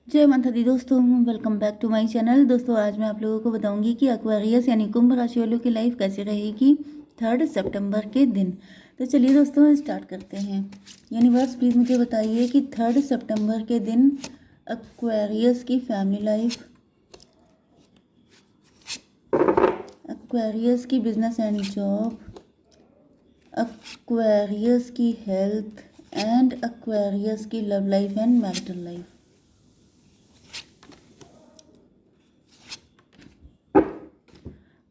जय माता दी दोस्तों, welcome back to my channel. दोस्तों आज मैं आप लोगों को बताऊंगी कि एक्वेरियस यानी कुंभ राशि वालों की लाइफ कैसे रहेगी 3 सितंबर के दिन। तो चलिए दोस्तों स्टार्ट करते हैं। यूनिवर्स प्लीज़ मुझे बताइए कि 3 सितंबर के दिन एक्वेरियस की फैमिली लाइफ, एक्वेरियस की बिजनेस एंड जॉब, एक्वेरियस की हेल्थ एंड एक्वेरियस की love life and marital life.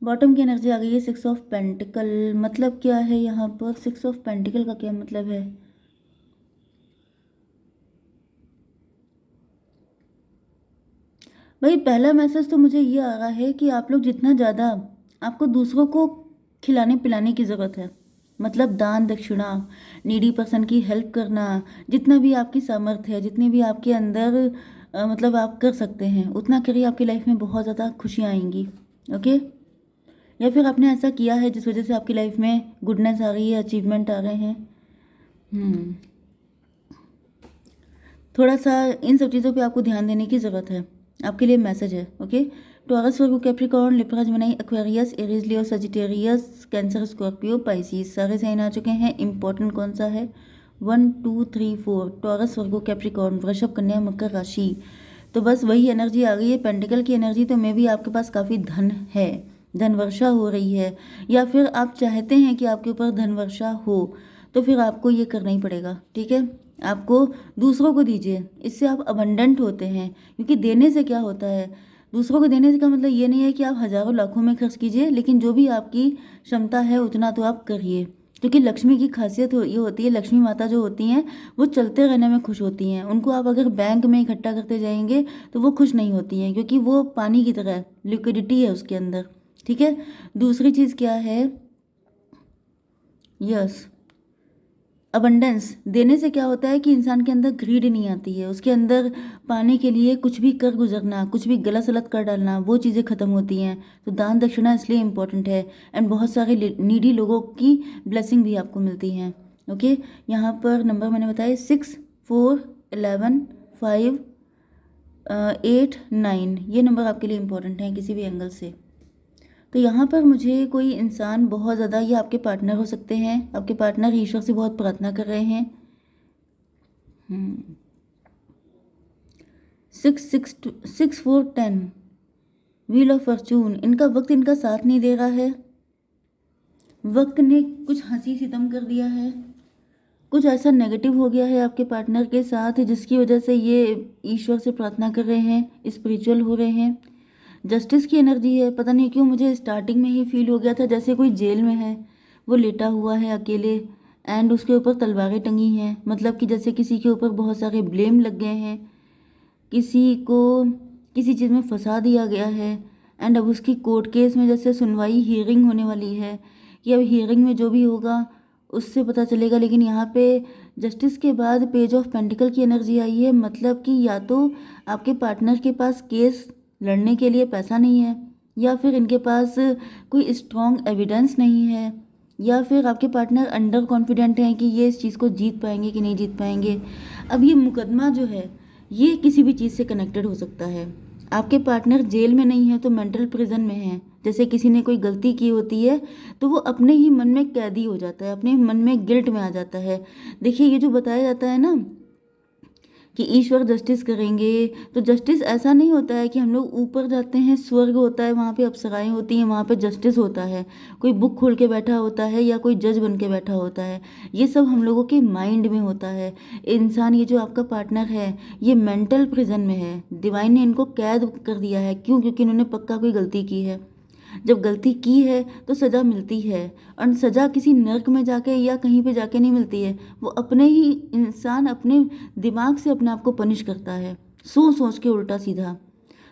Bottom की एनर्जी आ गई है 6 ऑफ पेंटिकल। मतलब क्या है यहाँ पर? 6 ऑफ पेंटिकल का क्या मतलब है? भाई पहला मैसेज तो मुझे ये आ रहा है कि आप लोग जितना ज़्यादा, आपको दूसरों को खिलाने पिलाने की ज़रूरत है। मतलब दान दक्षिणा, नीडी पर्सन की हेल्प करना, जितना भी आपकी सामर्थ्य है, जितने भी आपके अंदर मतलब आप कर सकते हैं उतना करिए। आपकी लाइफ में बहुत ज़्यादा खुशियाँ आएंगी। ओके, या फिर आपने ऐसा किया है जिस वजह से आपकी लाइफ में गुडनेस आ रही है, अचीवमेंट आ रहे हैं। थोड़ा सा इन सब चीज़ों पे आपको ध्यान देने की ज़रूरत है। आपके लिए मैसेज है। Okay, Taurus, Virgo, Capricorn, Libra, Gemini, Aquarius, Aries, Leo, Sagittarius, Cancer, Scorpio, Pisces सारे साइन आ चुके हैं। इंपॉर्टेंट कौन सा है? 1 2 3 4 टॉरस, वर्गो, कैप्रिकॉर्न, वृषभ, कन्या, मकर राशि। तो बस वही एनर्जी आ गई है, पेंटिकल की एनर्जी। तो मे भी आपके पास काफ़ी धन है, धन वर्षा हो रही है, या फिर आप चाहते हैं कि आपके ऊपर धन वर्षा हो, तो फिर आपको ये करना ही पड़ेगा। ठीक है, आपको दूसरों को दीजिए, इससे आप अबंडेंट होते हैं। क्योंकि देने से क्या होता है, दूसरों को देने से का मतलब ये नहीं है कि आप हज़ारों लाखों में खर्च कीजिए, लेकिन जो भी आपकी क्षमता है उतना तो आप करिए। क्योंकि लक्ष्मी की खासियत ये होती है, लक्ष्मी माता जो होती हैं वो चलते रहने में खुश होती हैं। उनको आप अगर बैंक में इकट्ठा करते जाएंगे तो वो खुश नहीं होती हैं, क्योंकि वो पानी की तरह लिक्विडिटी है उसके अंदर। ठीक है, दूसरी चीज़ क्या है? यस, अबंडेंस देने से क्या होता है कि इंसान के अंदर ग्रीड नहीं आती है, उसके अंदर पाने के लिए कुछ भी कर गुजरना, कुछ भी गलत सलत कर डालना, वो चीज़ें खत्म होती हैं। तो दान दक्षिणा इसलिए इम्पोर्टेंट है। एंड बहुत सारे नीडी लोगों की ब्लेसिंग भी आपको मिलती हैं। ओके, यहाँ पर नंबर मैंने बताए 6 4 11 5 8 9, ये नंबर आपके लिए इम्पोर्टेंट हैं किसी भी एंगल से। तो यहाँ पर मुझे कोई इंसान बहुत ज़्यादा, ये आपके पार्टनर हो सकते हैं, आपके पार्टनर ईश्वर से बहुत प्रार्थना कर रहे हैं। 6 4 10 व्हील ऑफ फॉर्चून, इनका वक्त इनका साथ नहीं दे रहा है। वक्त ने कुछ हंसी सितम कर दिया है, कुछ ऐसा नेगेटिव हो गया है आपके पार्टनर के साथ जिसकी वजह से ये ईश्वर से प्रार्थना कर रहे हैं, स्पिरिचुअल हो रहे हैं। जस्टिस की एनर्जी है। पता नहीं क्यों मुझे स्टार्टिंग में ही फील हो गया था जैसे कोई जेल में है, वो लेटा हुआ है अकेले, एंड उसके ऊपर तलवारें टंगी हैं। मतलब कि जैसे किसी के ऊपर बहुत सारे ब्लेम लग गए हैं, किसी को किसी चीज़ में फंसा दिया गया है, एंड अब उसकी कोर्ट केस में जैसे सुनवाई हियरिंग होने वाली है, कि अब हियरिंग में जो भी होगा उससे पता चलेगा। लेकिन यहाँ पे जस्टिस के बाद पेज ऑफ पेंटिकल की एनर्जी आई है। मतलब कि या तो आपके पार्टनर के पास केस लड़ने के लिए पैसा नहीं है, या फिर इनके पास कोई स्ट्रॉन्ग एविडेंस नहीं है, या फिर आपके पार्टनर अंडर कॉन्फिडेंट हैं कि ये इस चीज़ को जीत पाएंगे कि नहीं जीत पाएंगे। अब ये मुकदमा जो है ये किसी भी चीज़ से कनेक्टेड हो सकता है। आपके पार्टनर जेल में नहीं है तो मेंटल प्रिजन में है। जैसे किसी ने कोई गलती की होती है तो वो अपने ही मन में कैदी हो जाता है, अपने मन में गिल्ट में आ जाता है। देखिए ये जो बताया जाता है ना कि ईश्वर जस्टिस करेंगे, तो जस्टिस ऐसा नहीं होता है कि हम लोग ऊपर जाते हैं, स्वर्ग होता है, वहाँ पे अप्सराएं होती हैं, वहाँ पे जस्टिस होता है, कोई बुक खोल के बैठा होता है या कोई जज बन के बैठा होता है। ये सब हम लोगों के माइंड में होता है। इंसान, ये जो आपका पार्टनर है ये मेंटल प्रिजन में है। डिवाइन ने इनको कैद कर दिया है। क्यों? क्योंकि इन्होंने पक्का कोई गलती की है। जब गलती की है तो सज़ा मिलती है, और सज़ा किसी नर्क में जाके या कहीं पे जाके नहीं मिलती है। वो अपने ही इंसान अपने दिमाग से अपने आप को पनिश करता है, सोच सोच के उल्टा सीधा।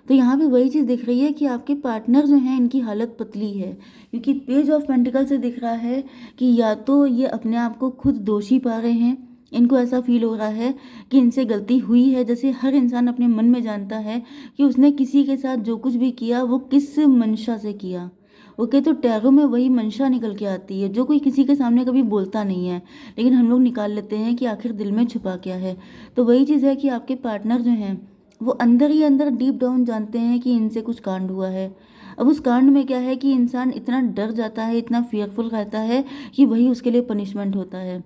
तो यहाँ पे वही चीज़ दिख रही है कि आपके पार्टनर जो हैं इनकी हालत पतली है, क्योंकि पेज ऑफ पेंटिकल से दिख रहा है कि या तो ये अपने आप को खुद दोषी पा रहे हैं, इनको ऐसा फील हो रहा है कि इनसे गलती हुई है। जैसे हर इंसान अपने मन में जानता है कि उसने किसी के साथ जो कुछ भी किया वो किस मंशा से किया। ओके, तो टैरो में वही मंशा निकल के आती है जो कोई किसी के सामने कभी बोलता नहीं है, लेकिन हम लोग निकाल लेते हैं कि आखिर दिल में छुपा क्या है। तो वही चीज़ है कि आपके पार्टनर जो हैं वो अंदर ही अंदर डीप डाउन जानते हैं कि इनसे कुछ कांड हुआ है। अब उस कांड में क्या है कि इंसान इतना डर जाता है, इतना फियरफुल रहता है कि वही उसके लिए पनिशमेंट होता है।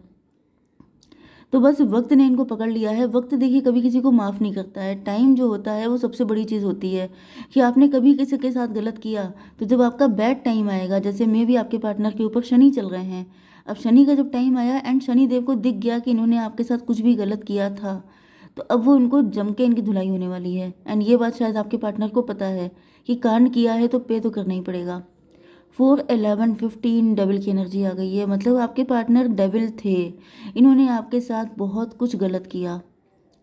तो बस वक्त ने इनको पकड़ लिया है। वक्त देखिए कभी किसी को माफ़ नहीं करता है। टाइम जो होता है वो सबसे बड़ी चीज़ होती है कि आपने कभी किसी के साथ गलत किया तो जब आपका बैड टाइम आएगा, जैसे मे भी आपके पार्टनर के ऊपर शनि चल रहे हैं, अब शनि का जब टाइम आया एंड शनि देव को दिख गया कि इन्होंने आपके साथ कुछ भी गलत किया था, तो अब वो इनको जम के इनकी धुलाई होने वाली है। एंड ये बात शायद आपके पार्टनर को पता है कि कांड किया है तो पे तो करना ही पड़ेगा। 4 11 15 डेविल की एनर्जी आ गई है, मतलब आपके पार्टनर डेविल थे। इन्होंने आपके साथ बहुत कुछ गलत किया।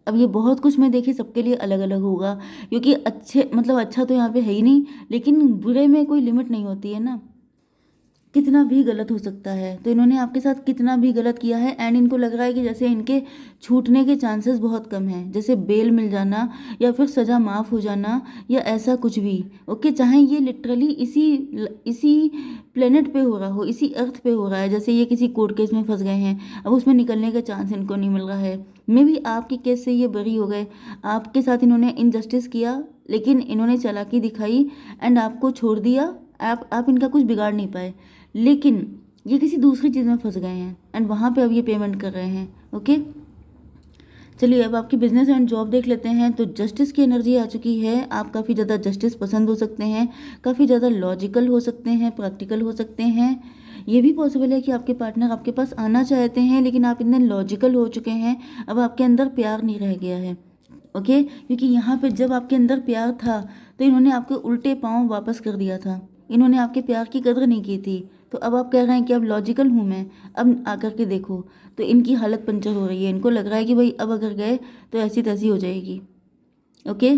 अब ये बहुत कुछ में देखिए सबके लिए अलग अलग होगा, क्योंकि अच्छे मतलब अच्छा तो यहाँ पे है ही नहीं, लेकिन बुरे में कोई लिमिट नहीं होती है ना, कितना भी गलत हो सकता है। तो इन्होंने आपके साथ कितना भी गलत किया है एंड इनको लग रहा है कि जैसे इनके छूटने के चांसेस बहुत कम हैं, जैसे बेल मिल जाना या फिर सज़ा माफ़ हो जाना या ऐसा कुछ भी। ओके, चाहे ये लिटरली इसी इसी प्लेनेट पे हो रहा हो, इसी अर्थ पे हो रहा है, जैसे ये किसी कोर्ट केस में फंस गए हैं, अब उसमें निकलने का चांस इनको नहीं मिल रहा है। मे भी आपके केस से ये बरी हो गए, आपके साथ इन्होंने इनजस्टिस किया लेकिन इन्होंने चालाकी दिखाई एंड आपको छोड़ दिया। आप इनका कुछ बिगाड़ नहीं पाए, लेकिन ये किसी दूसरी चीज़ में फंस गए हैं एंड वहाँ पे अब ये पेमेंट कर रहे हैं। ओके, चलिए अब आपकी बिजनेस एंड जॉब देख लेते हैं। तो जस्टिस की एनर्जी आ चुकी है। आप काफ़ी ज़्यादा जस्टिस पसंद हो सकते हैं, काफ़ी ज़्यादा लॉजिकल हो सकते हैं, प्रैक्टिकल हो सकते हैं। ये भी पॉसिबल है कि आपके पार्टनर आपके पास आना चाहते हैं लेकिन आप इतने लॉजिकल हो चुके हैं, अब आपके अंदर प्यार नहीं रह गया है। ओके, क्योंकि यहाँ पे जब आपके अंदर प्यार था तो इन्होंने आपके उल्टे पाँव वापस कर दिया था, इन्होंने आपके प्यार की कदर नहीं की थी। तो अब आप कह रहे हैं कि अब लॉजिकल हूँ मैं, अब आकर के देखो, तो इनकी हालत पंचर हो रही है। इनको लग रहा है कि भाई अब अगर गए तो ऐसी तैसी हो जाएगी। ओके,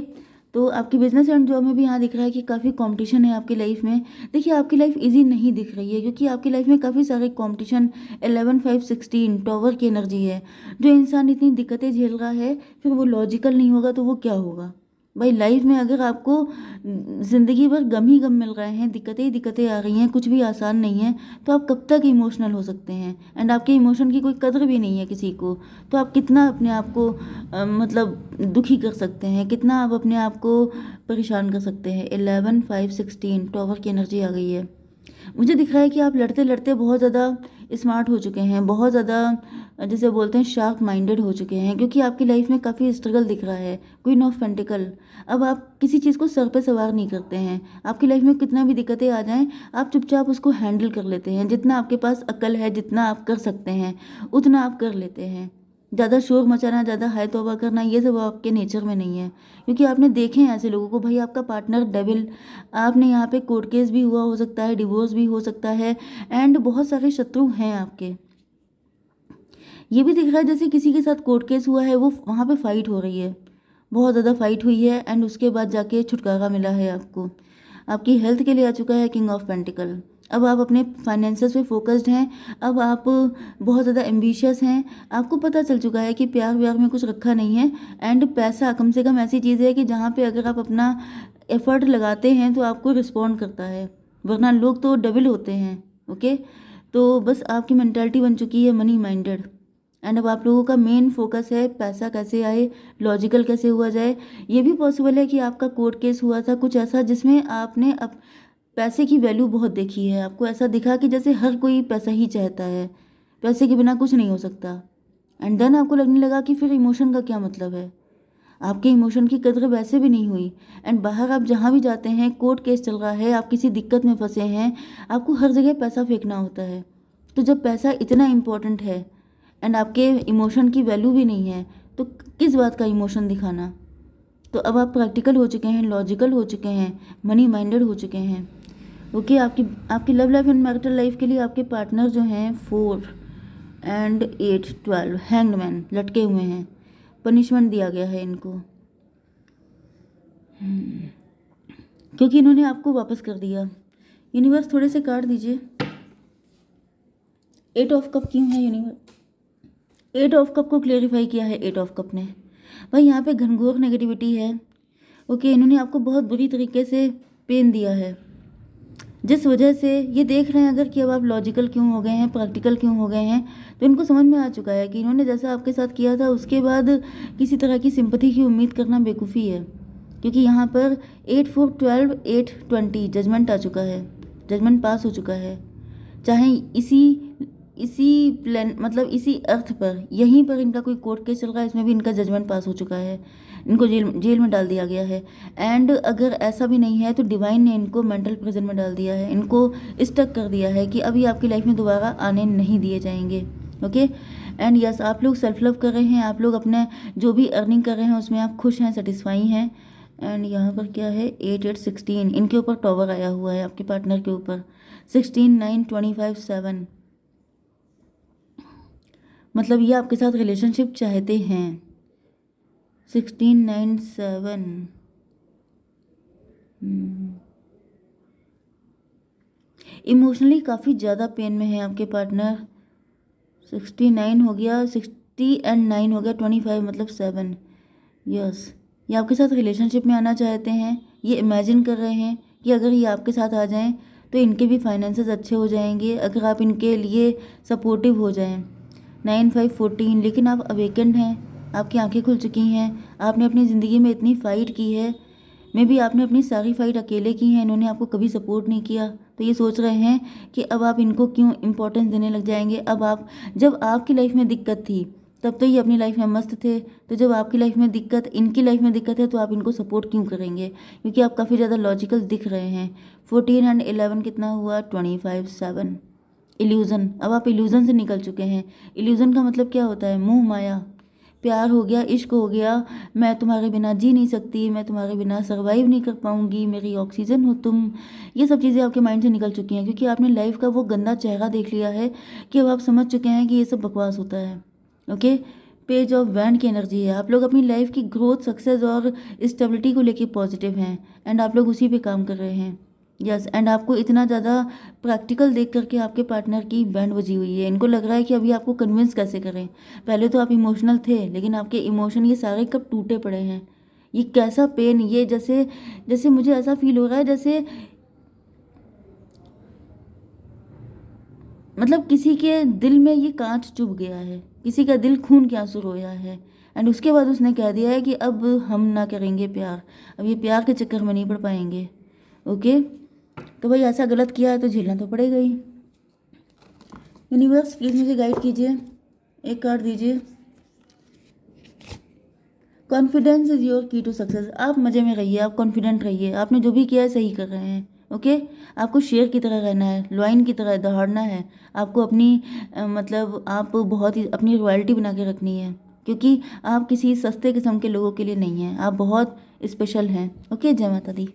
तो आपकी बिजनेस एंड जॉब में भी यहाँ दिख रहा है कि काफ़ी कंपटीशन है आपकी लाइफ में। देखिए आपकी लाइफ इजी नहीं दिख रही है क्योंकि आपकी लाइफ में काफ़ी सारे कंपटीशन, 11 5 16 टॉवर की एनर्जी है। जो इंसान इतनी दिक्कतें झेल रहा है फिर वो लॉजिकल नहीं होगा तो वो क्या होगा भाई। लाइफ में अगर आपको ज़िंदगी भर गम ही गम मिल रहे हैं, दिक्कतें ही दिक्कतें आ रही हैं, कुछ भी आसान नहीं है, तो आप कब तक इमोशनल हो सकते हैं। एंड आपके इमोशन की कोई कदर भी नहीं है किसी को, तो आप कितना अपने आप को मतलब दुखी कर सकते हैं, कितना आप अपने आप को परेशान कर सकते हैं। 11 5 16 टॉवर की एनर्जी आ गई है। मुझे दिख रहा है कि आप लड़ते लड़ते बहुत ज़्यादा स्मार्ट हो चुके हैं, बहुत ज़्यादा जैसे बोलते हैं शार्प माइंडेड हो चुके हैं, क्योंकि आपकी लाइफ में काफ़ी स्ट्रगल दिख रहा है। क्वीन ऑफ पेंटिकल, अब आप किसी चीज़ को सर पे सवार नहीं करते हैं। आपकी लाइफ में कितना भी दिक्कतें आ जाएं आप चुपचाप उसको हैंडल कर लेते हैं। जितना आपके पास अक्ल है, जितना आप कर सकते हैं उतना आप कर लेते हैं। ज़्यादा शोर मचाना, ज़्यादा हाय तौबा करना, ये सब आपके नेचर में नहीं है, क्योंकि आपने देखे हैं ऐसे लोगों को। भाई आपका पार्टनर डेविल, आपने यहाँ पे कोर्ट केस भी हुआ हो सकता है, डिवोर्स भी हो सकता है एंड बहुत सारे शत्रु हैं आपके। ये भी दिख रहा है जैसे किसी के साथ कोर्ट केस हुआ है, वो वहाँ पे फाइट हो रही है, बहुत ज़्यादा फाइट हुई है एंड उसके बाद जाके छुटकारा मिला है आपको। आपकी हेल्थ के लिए आ चुका है किंग ऑफ पेंटिकल। अब आप अपने फाइनेंसेस पे फोकस्ड हैं, अब आप बहुत ज़्यादा एम्बिशियस हैं। आपको पता चल चुका है कि प्यार व्यार में कुछ रखा नहीं है एंड पैसा कम से कम ऐसी चीज़ है कि जहाँ पे अगर आप अपना एफर्ट लगाते हैं तो आपको रिस्पॉन्ड करता है, वरना लोग तो डबल होते हैं। ओके, तो बस आपकी मेंटालिटी बन चुकी है मनी माइंडेड एंड अब आप लोगों का मेन फोकस है पैसा कैसे आए, लॉजिकल कैसे हुआ जाए। ये भी पॉसिबल है कि आपका कोर्ट केस हुआ था कुछ ऐसा जिसमें आपने अब पैसे की वैल्यू बहुत देखी है। आपको ऐसा दिखा कि जैसे हर कोई पैसा ही चाहता है, पैसे के बिना कुछ नहीं हो सकता। एंड देन आपको लगने लगा कि फिर इमोशन का क्या मतलब है, आपके इमोशन की कदर वैसे भी नहीं हुई। एंड बाहर आप जहाँ भी जाते हैं, कोर्ट केस चल रहा है, आप किसी दिक्कत में फंसे हैं, आपको हर जगह पैसा फेंकना होता है। तो जब पैसा इतना इम्पोर्टेंट है एंड आपके इमोशन की वैल्यू भी नहीं है तो किस बात का इमोशन दिखाना। तो अब आप प्रैक्टिकल हो चुके हैं, लॉजिकल हो चुके हैं, मनी माइंडेड हो चुके हैं। ओके, आपकी love life and marital life के लिए आपके पार्टनर जो हैं 4 एंड 8 12 हैंग्ड मैन लटके हुए हैं, पनिशमेंट दिया गया है इनको क्योंकि इन्होंने आपको वापस कर दिया। यूनिवर्स थोड़े से कार्ड दीजिए। 8 ऑफ कप क्यों है यूनिवर्स? 8 ऑफ कप को क्लेरिफाई किया है 8 ऑफ कप ने। भाई यहाँ पे घनघोर नेगेटिविटी है। ओके, इन्होंने आपको बहुत बुरी तरीके से पेन दिया है। जिस वजह से ये देख रहे हैं अगर कि अब आप लॉजिकल क्यों हो गए हैं, प्रैक्टिकल क्यों हो गए हैं, तो इनको समझ में आ चुका है कि इन्होंने जैसा आपके साथ किया था उसके बाद किसी तरह की सिंपैथी की उम्मीद करना बेवकूफ़ी है, क्योंकि यहाँ पर 8 4 12 8 20 जजमेंट आ चुका है, जजमेंट पास हो चुका है। चाहे इसी इसी प्लान मतलब इसी अर्थ पर यहीं पर इनका कोई कोर्ट केस चल रहा है, इसमें भी इनका जजमेंट पास हो चुका है, इनको जेल में डाल दिया गया है। एंड अगर ऐसा भी नहीं है तो डिवाइन ने इनको मेंटल प्रिजन में डाल दिया है, इनको स्टक कर दिया है कि अभी आपकी लाइफ में दोबारा आने नहीं दिए जाएंगे। ओके एंड यस, आप लोग सेल्फ लव कर रहे हैं, आप लोग अपने जो भी अर्निंग कर रहे हैं उसमें आप खुश हैं, सेटिस्फाई हैं। एंड यहाँ पर क्या है 8 8 16 इनके ऊपर टॉवर आया हुआ है आपके पार्टनर के ऊपर, 16 9 25 7, मतलब ये आपके साथ रिलेशनशिप चाहते हैं। 16 9 7 इमोशनली काफ़ी ज़्यादा पेन में है आपके पार्टनर। 69 हो गया, 60 एंड 9 हो गया, 25 मतलब 7। यस, ये आपके साथ रिलेशनशिप में आना चाहते हैं, ये इमेजिन कर रहे हैं कि अगर ये आपके साथ आ जाएं तो इनके भी फाइनेंसेस अच्छे हो जाएंगे अगर आप इनके लिए सपोर्टिव हो जाएं। 9 5 14, लेकिन आप अवेकेंड हैं, आपकी आंखें खुल चुकी हैं, आपने अपनी ज़िंदगी में इतनी फ़ाइट की है, मे बी आपने अपनी सारी फाइट अकेले की हैं, इन्होंने आपको कभी सपोर्ट नहीं किया, तो ये सोच रहे हैं कि अब आप इनको क्यों इम्पोर्टेंस देने लग जाएंगे। अब आप, जब आपकी लाइफ में दिक्कत थी तब तो ये अपनी लाइफ में मस्त थे, तो जब आपकी लाइफ में दिक्कत, इनकी लाइफ में दिक्कत है तो आप इनको सपोर्ट क्यों करेंगे, क्योंकि आप काफ़ी ज़्यादा लॉजिकल दिख रहे हैं। 14 एंड 11 कितना हुआ, 25 7। इल्यूज़न, अब आप इल्यूज़न से निकल चुके हैं। इल्यूज़न का मतलब क्या होता है, मोह माया, प्यार हो गया, इश्क हो गया, मैं तुम्हारे बिना जी नहीं सकती, मैं तुम्हारे बिना सर्वाइव नहीं कर पाऊंगी, मेरी ऑक्सीजन हो तुम, ये सब चीज़ें आपके माइंड से निकल चुकी हैं, क्योंकि आपने लाइफ का वो गंदा चेहरा देख लिया है कि अब आप समझ चुके हैं कि ये सब बकवास होता है। ओके, पेज ऑफ बैंड की एनर्जी है, आप लोग अपनी लाइफ की ग्रोथ, सक्सेस और स्टेबिलिटी को लेके पॉजिटिव हैं एंड आप लोग उसी पे काम कर रहे हैं। यस, एंड आपको इतना ज़्यादा प्रैक्टिकल देख करके आपके पार्टनर की बैंड बजी हुई है, इनको लग रहा है कि अभी आपको कन्विंस कैसे करें। पहले तो आप इमोशनल थे, लेकिन आपके इमोशन ये सारे कब टूटे पड़े हैं। ये कैसा पेन, ये जैसे जैसे मुझे ऐसा फील हो रहा है जैसे मतलब किसी के दिल में ये कांच चुभ गया है, किसी का दिल खून के आंसू रोया है, एंड उसके बाद उसने कह दिया है कि अब हम ना करेंगे प्यार, अब ये प्यार के चक्कर में नहीं पड़ पाएंगे। ओके, तो भाई ऐसा गलत किया है तो झेलना तो पड़ेगा ही। यूनिवर्स प्लीज़ मुझे गाइड कीजिए, एक कार्ड दीजिए। कॉन्फिडेंस इज़ योर की टू सक्सेस, आप मज़े में रहिए, आप कॉन्फिडेंट रहिए, आपने जो भी किया है सही कर रहे हैं। ओके, आपको शेर की तरह रहना है, लॉइन की तरह दहाड़ना है, आपको अपनी मतलब आप बहुत ही अपनी रॉयल्टी बना के रखनी है, क्योंकि आप किसी सस्ते किस्म के लोगों के लिए नहीं हैं, आप बहुत स्पेशल हैं। ओके, जय माता दी।